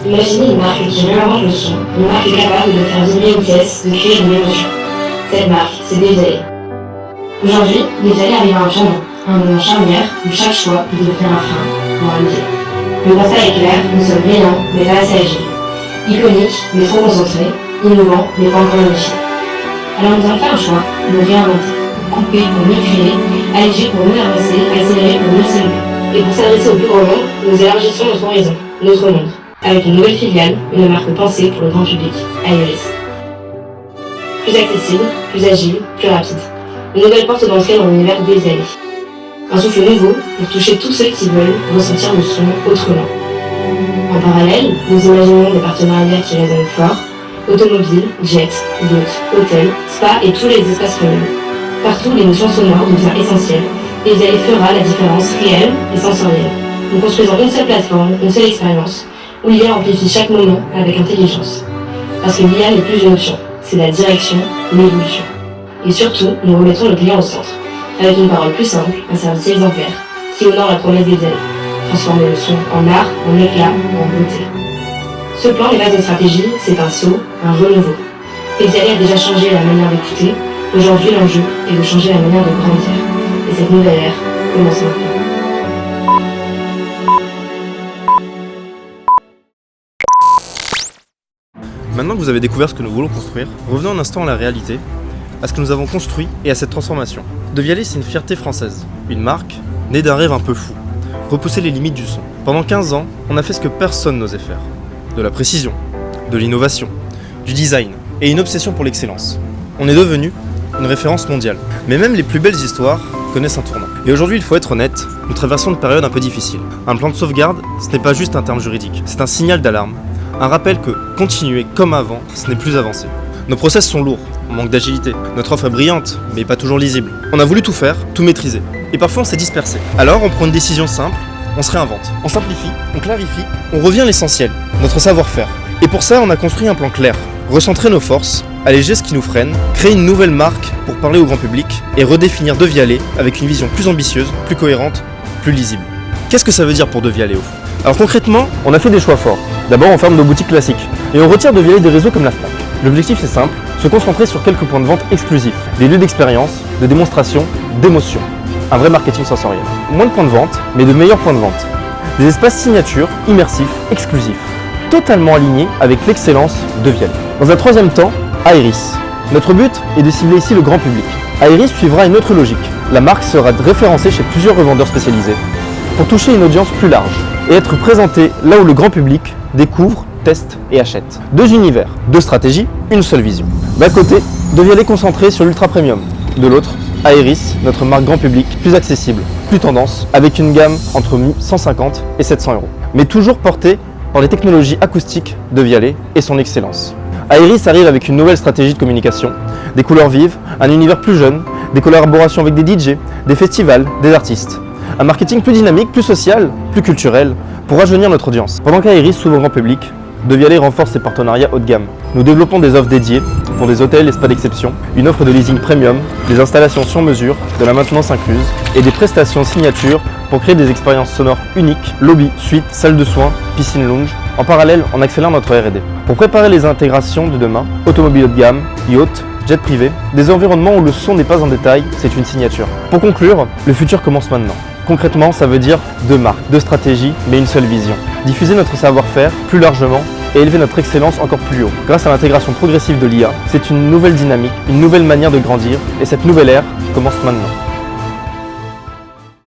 Imaginez une marque qui réinvente le son, une marque capable de faire vibrer une pièce, de créer une émotion. Cette marque, c'est Dévialet. Aujourd'hui, Dévialet arrive à un moment charnière où chaque choix peut devenir un frein, voire un biais. Le constat est clair, nous sommes brillants, mais pas assez agiles. Iconiques, mais trop concentrés. Innovants, mais pas encore unifiés. Alors nous allons faire un choix, nous réinventer. Couper pour mieux créer, alléger pour mieux avancer, accélérer pour mieux s'élever. Et pour s'adresser au plus grand nombre, nous élargissons notre horizon, notre monde. Avec une nouvelle filiale, une marque pensée pour le grand public, Aeris. Plus accessible, plus agile, plus rapide. Une nouvelle porte d'entrée dans l'univers de Dévialet. Un souffle nouveau pour toucher tous ceux qui veulent ressentir le son autrement. En parallèle, nous imaginons des partenariats qui résonnent fort, automobile, jet, yacht, hôtel, spa et tous les espaces premium. Partout, l'émotion sonore devient essentielle et Dévialet fera la différence réelle et sensorielle. Nous construisons une seule plateforme, une seule expérience, où l'IA amplifie chaque moment avec intelligence. Parce que l'IA n'est plus une option, c'est la direction, l'évolution. Et surtout, nous remettons le client au centre, avec une parole plus simple, un service exemplaire, qui honore la promesse des Dévialet. Transformer le son en art, en éclat, en beauté. Ce plan, les bases de stratégie, c'est un saut, un renouveau. Dévialet a déjà changé la manière d'écouter, aujourd'hui l'enjeu est de changer la manière de grandir. Et cette nouvelle ère commence maintenant. Maintenant que vous avez découvert ce que nous voulons construire, revenons un instant à la réalité, à ce que nous avons construit et à cette transformation. Dévialet, c'est une fierté française, une marque née d'un rêve un peu fou, repousser les limites du son. Pendant 15 ans, on a fait ce que personne n'osait faire. De la précision, de l'innovation, du design et une obsession pour l'excellence. On est devenu une référence mondiale. Mais même les plus belles histoires connaissent un tournant. Et aujourd'hui, il faut être honnête, nous traversons une période un peu difficile. Un plan de sauvegarde, ce n'est pas juste un terme juridique, c'est un signal d'alarme. Un rappel que continuer comme avant, ce n'est plus avancer. Nos process sont lourds, on manque d'agilité. Notre offre est brillante, mais pas toujours lisible. On a voulu tout faire, tout maîtriser. Et parfois on s'est dispersé. Alors on prend une décision simple, on se réinvente. On simplifie, on clarifie, on revient à l'essentiel, notre savoir-faire. Et pour ça, on a construit un plan clair. Recentrer nos forces, alléger ce qui nous freine, créer une nouvelle marque pour parler au grand public et redéfinir Dévialet avec une vision plus ambitieuse, plus cohérente, plus lisible. Qu'est-ce que ça veut dire pour Dévialet au fond ? Alors concrètement, on a fait des choix forts. D'abord, on ferme nos boutiques classiques et on retire Dévialet des réseaux comme la Fnac. L'objectif est simple, se concentrer sur quelques points de vente exclusifs, des lieux d'expérience, de démonstration, d'émotion. Un vrai marketing sensoriel. Moins de points de vente, mais de meilleurs points de vente. Des espaces signatures, immersifs, exclusifs, totalement alignés avec l'excellence de Dévialet. Dans un troisième temps, Aeris. Notre but est de cibler ici le grand public. Aeris suivra une autre logique. La marque sera référencée chez plusieurs revendeurs spécialisés pour toucher une audience plus large et être présentée là où le grand public découvre, teste et achète. Deux univers, deux stratégies, une seule vision. D'un côté, Dévialet concentré sur l'ultra premium. De l'autre, Aeris, notre marque grand public, plus accessible, plus tendance, avec une gamme entre 150 et 700 €. Mais toujours portée par les technologies acoustiques de Dévialet et son excellence. Aeris arrive avec une nouvelle stratégie de communication, des couleurs vives, un univers plus jeune, des collaborations avec des DJ, des festivals, des artistes. Un marketing plus dynamique, plus social, plus culturel, pour rajeunir notre audience. Pendant qu'Aeris s'ouvre au grand public, Dévialet renforce ses partenariats haut de gamme. Nous développons des offres dédiées pour des hôtels et spas d'exception, une offre de leasing premium, des installations sur mesure, de la maintenance incluse et des prestations signature pour créer des expériences sonores uniques, lobby, suite, salle de soins, piscine lounge. En parallèle, on accélère notre R&D. Pour préparer les intégrations de demain, automobile haut de gamme, yacht, jet privé, des environnements où le son n'est pas en détail, c'est une signature. Pour conclure, le futur commence maintenant. Concrètement, ça veut dire deux marques, deux stratégies, mais une seule vision. Diffuser notre savoir-faire plus largement et élever notre excellence encore plus haut. Grâce à l'intégration progressive de l'IA, c'est une nouvelle dynamique, une nouvelle manière de grandir et cette nouvelle ère commence maintenant.